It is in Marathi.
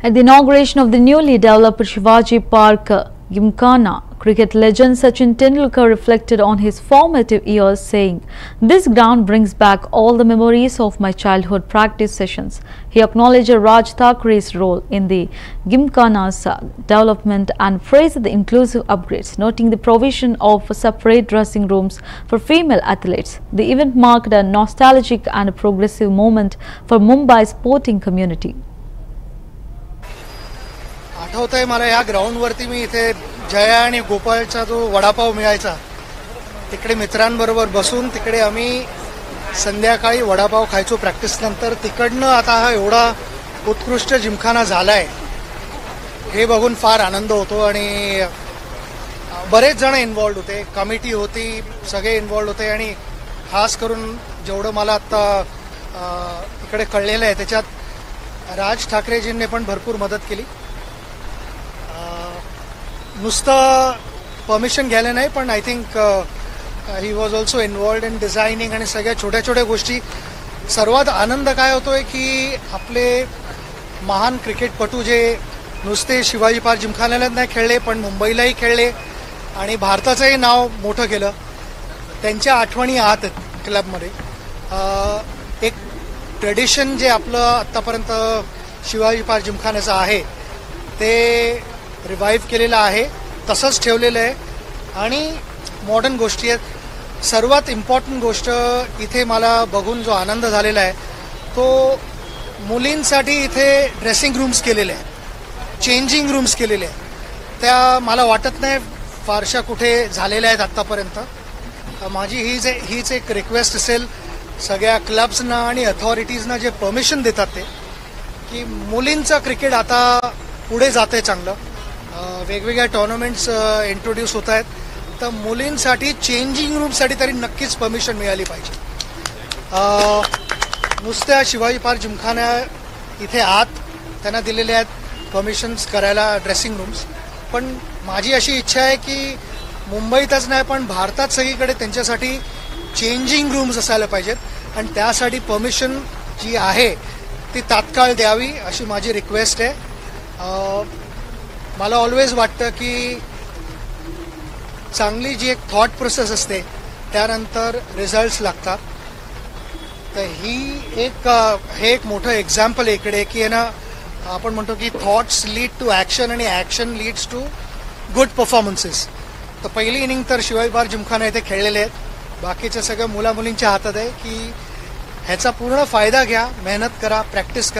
At the inauguration of the newly developed Shivaji Park, Gymkhana, cricket legend Sachin Tendulkar reflected on his formative years, saying, "This ground brings back all the memories of my childhood practice sessions." He acknowledged Raj Thakure's role in the Gymkhana's development and praised the inclusive upgrades, noting the provision of separate dressing rooms for female athletes. The event marked a nostalgic and progressive moment for Mumbai's sporting community. आठवतंय मला या ग्राउंडवरती मी इथे जया आणि गोपाळचा जो वडापाव मिळायचा तिकडे मित्रांबरोबर बसून तिकडे आम्ही संध्याकाळी वडापाव खायचो प्रॅक्टिस नंतर. तिकडनं आता हा एवढा उत्कृष्ट जिमखाना झालाय हे बघून फार आनंद होतो आणि बरेच जण इन्व्हॉल्व होते, कमिटी होती, सगळे इन्व्हॉल्व होते आणि खास करून जेवढं मला आता इकडे कळलेलं आहे त्याच्यात राज ठाकरेजींनी पण भरपूर मदत केली. नुसतं परमिशन घ्यायला नाही पण I think he was also involved in designing आणि सगळ्या छोट्या छोट्या गोष्टी. सर्वात आनंद काय होतोय की आपले महान क्रिकेटपटू जे नुसते शिवाजी पार्क जिमखान्यालाच नाही खेळले पण मुंबईलाही खेळले आणि भारताचंही नाव मोठं केलं, त्यांच्या आठवणी आत आहेत क्लबमध्ये. एक ट्रेडिशन जे आपलं आत्तापर्यंत शिवाजी पार्क जिमखान्याचं आहे ते रिवाईव्ह केलेलं आहे, तसंच ठेवलेलं आहे आणि मॉडर्न गोष्टी आहेत. सर्वात इम्पॉर्टंट गोष्ट इथे मला बघून जो आनंद झालेला आहे तो मुलींसाठी इथे ड्रेसिंग रूम्स केलेले आहेत, चेंजिंग रूम्स केलेले आहेत. त्या मला वाटत नाही फारशा कुठे झालेल्या आहेत आत्तापर्यंत. माझी हीच एक रिक्वेस्ट असेल सगळ्या क्लब्सना आणि अथॉरिटीजना जे परमिशन देतात ते की मुलींचं क्रिकेट आता पुढे जाते चांगलं, वेगवेगळ्या टुर्नामेंट्स इंट्रोड्यूस होत आहेत, तर मुलींसाठी चेंजिंग रूमसाठी तरी नक्कीच परमिशन मिळाली पाहिजे. नुसत्या शिवाजी पार्क जिमखाना इथे आत त्यांना दिलेले आहेत परमिशन्स करायला ड्रेसिंग रूम्स, पण माझी अशी इच्छा आहे की मुंबईतच नाही पण भारतात सगळीकडे त्यांच्यासाठी चेंजिंग रूम्स असायला पाहिजेत आणि त्यासाठी परमिशन जी आहे ती तात्काळ द्यावी अशी माझी रिक्वेस्ट आहे. मला ऑलवेज वाटतं की चांगली जी एक थॉट प्रोसेस असते त्यानंतर रिझल्ट्स लागतात. तर हे एक मोठं एक्झाम्पल इकडे की आहे ना, आपण म्हणतो की थॉट्स लीड टू ॲक्शन आणि action leads to good performances. तर पहिली इनिंग तर शिवाजी पार्क जिमखाना इथे खेळलेले आहेत, बाकीच्या सगळ्या मुलामुलींच्या हातात आहे की ह्याचा पूर्ण फायदा घ्या, मेहनत करा, प्रॅक्टिस करा.